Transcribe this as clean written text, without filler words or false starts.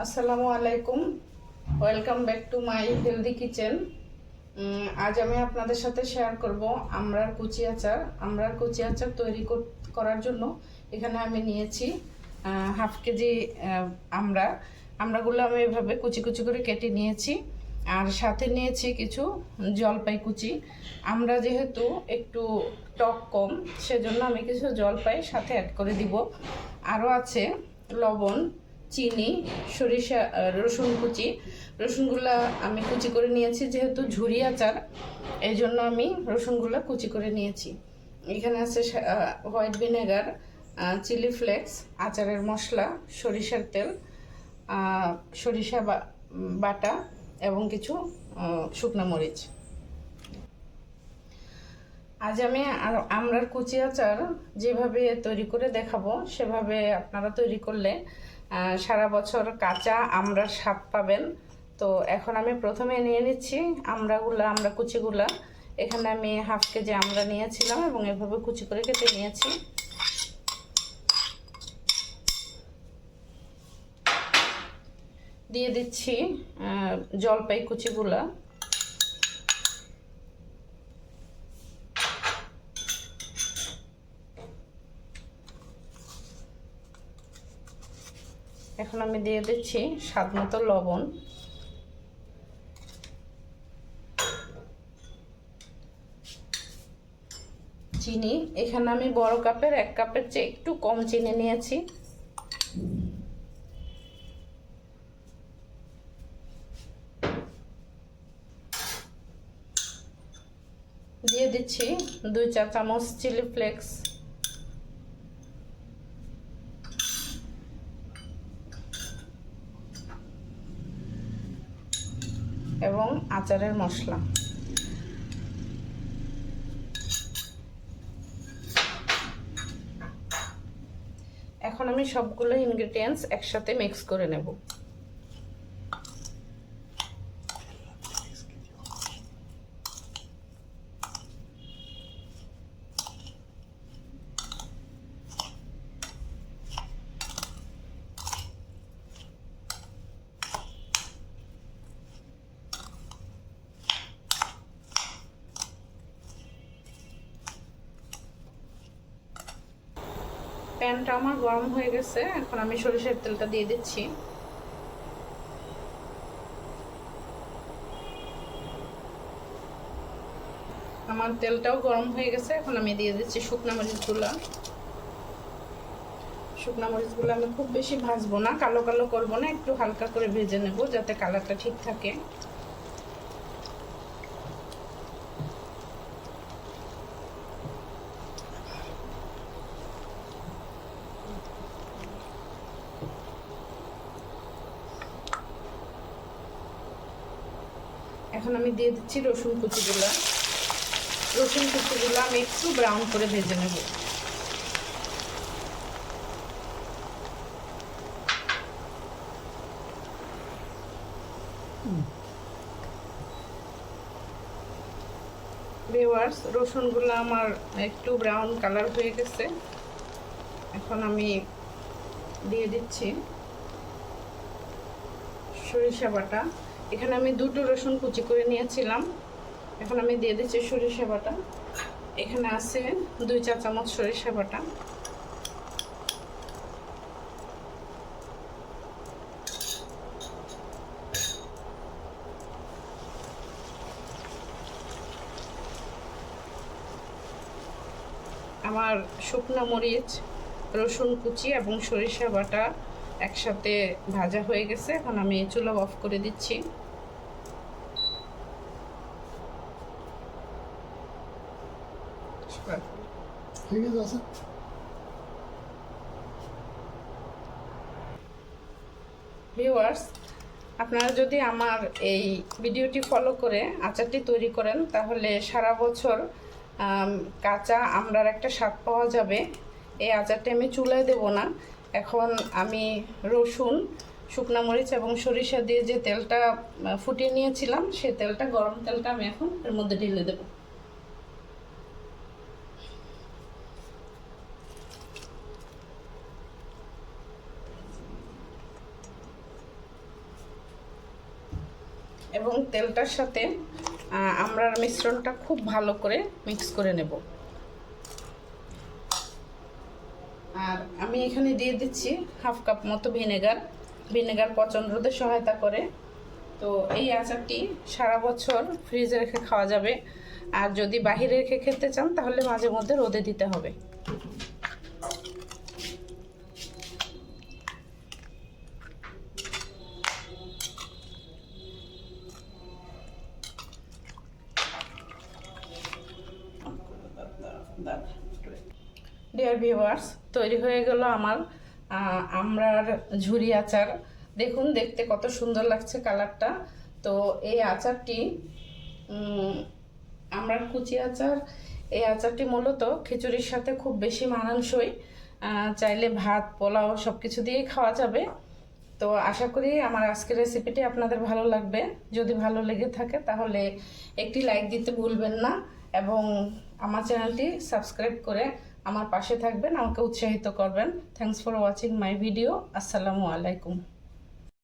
আসসালামু আলাইকুম, welcome back to my healthy kitchen. আজ আমি আপনাদের সাথে শেয়ার করব আমড়ার কুচি আচার। আমড়ার কুচি আচার তৈরি করার জন্য এখানে আমি নিয়েছি হাফ কেজি আমড়াগুলো আমি এভাবে কুচি কুচি করে কেটে নিয়েছি। আর সাথে নিয়েছি কিছু জলপাই কুচি। আমরা যেহেতু একটু টক কম, সেজন্য আমি কিছু জলপাই সাথে অ্যাড করে দিব। আরও আছে লবণ, চিনি, সরিষা, রসুন কুচি। রসুনগুলা আমি কুচি করে নিয়েছি, যেহেতু ঝুরি আচার এই জন্য আমি রসুনগুলা কুচি করে নিয়েছি। এখানে আছে হোয়াইট ভিনেগার, চিলি ফ্লেক্স, আচারের মশলা, সরিষার তেল, সরিষা বাটা এবং কিছু শুকনো মরিচ। আজ আমি আমড়ার কুচি আচার যেভাবে তৈরি করে দেখাবো, সেভাবে আপনারা তৈরি করলে সারা বছর কাঁচা আমড়ার স্বাদ পাবেন। তো এখন আমি প্রথমে নিয়ে নিচ্ছি আমড়া কুচিগুলা। এখানে আমি হাফ কেজি আমড়া নিয়েছিলাম এবং এভাবে কুচি করে কেটে নিয়েছি। দিয়ে দিচ্ছি জলপাই কুচিগুলা। এখন আমি দিয়ে দিচ্ছি স্বাদ মতো লবণ, চিনি। এখানে আমি বড় কাপের 1 কাপের চেয়ে একটু কম চিনি নিয়েছি। দিয়ে দিচ্ছি 2 চা চামচ চিলি ফ্লেক্স, এবং আচারের মশলা। এখন আমি সবগুলো ইনগ্রেডিয়েন্টস একসাথে মিক্স করে নেব। প্যানটা আমার গরম হয়ে গেছে, এখন আমি সরিষার তেলটা দিয়ে দিচ্ছি। আমার তেলটাও গরম হয়ে গেছে, এখন আমি দিয়ে দিচ্ছি শুকনা মরিচগুলো। শুকনা মরিচগুলো আমি খুব বেশি ভাজবো না, কালো কালো করবো না, একটু হালকা করে ভেজে নেব যাতে কালারটা ঠিক থাকে। এখন আমি দিয়ে দিচ্ছি রসুন কুচিগুলো। রসুন কুচিগুলো আমি একটু ব্রাউন করে ভেজে নেব। ভিউয়ার্স, রসুনগুলো আমার একটু ব্রাউন কালার হয়ে গেছে। এখন আমি দিয়ে দিচ্ছি সরিষা বাটা। এখানে আমি 2টো রসুন কুচি করে নিয়েছিলাম। এখন আমি দিয়ে দিচ্ছি সরিষা বাটা। এখানে আছে 2 চা চামচ সরিষা বাটা। আমার শুকনো মরিচ, রসুন কুচি এবং সরিষা বাটা একসাথে ভাজা হয়ে গেছে। এখন আমি চুলা অফ করে দিচ্ছি। ভিউয়ার্স, আপনারা যদি আমার এই ভিডিওটি ফলো করে আচারটি তৈরি করেন, তাহলে সারা বছর কাঁচা আমড়ার একটা স্বাদ পাওয়া যাবে। এই আচারটি আমি চুলায় দেব না। এখন আমি রসুন, শুকনো মরিচ এবং সরিষা দিয়ে যে তেলটা ফুটিয়ে নিয়েছিলাম, সেই তেলটা, গরম তেলটা আমি এখন এর মধ্যে ঢেলে দেব। এবং তেলটার সাথে আমড়ার মিশ্রণটা খুব ভালো করে মিক্স করে নেব। আর আমি এখানে দিয়ে দিচ্ছি হাফ কাপ মতো ভিনেগার পচন রোধে সহায়তা করে। তো এই আচারটি সারা বছর ফ্রিজে রেখে খাওয়া যাবে, আর যদি বাহিরে রেখে খেতে চান তাহলে মাঝে মধ্যে রোদে দিতে হবে। ডিয়ার ভিউয়ার্স, তৈরি হয়ে গেল আমার আমড়ার ঝুরি আচার। দেখুন দেখতে কত সুন্দর লাগছে কালারটা। তো এই আচারটি আমড়ার কুচি আচার, এই আচারটি মূলত খিচুড়ির সাথে খুব বেশি মানানসই। চাইলে ভাত পোলাও সব কিছু দিয়েই খাওয়া যাবে। তো আশা করি আমার আজকের রেসিপিটি আপনাদের ভালো লাগবে। যদি ভালো লেগে থাকে তাহলে একটি লাইক দিতে ভুলবেন না, এবং আমার চ্যানেলটি সাবস্ক্রাইব করে আমার পাশে থাকবেন, আমাকে উৎসাহিত করবেন। Thanks for watching my video. আসসালামু আলাইকুম।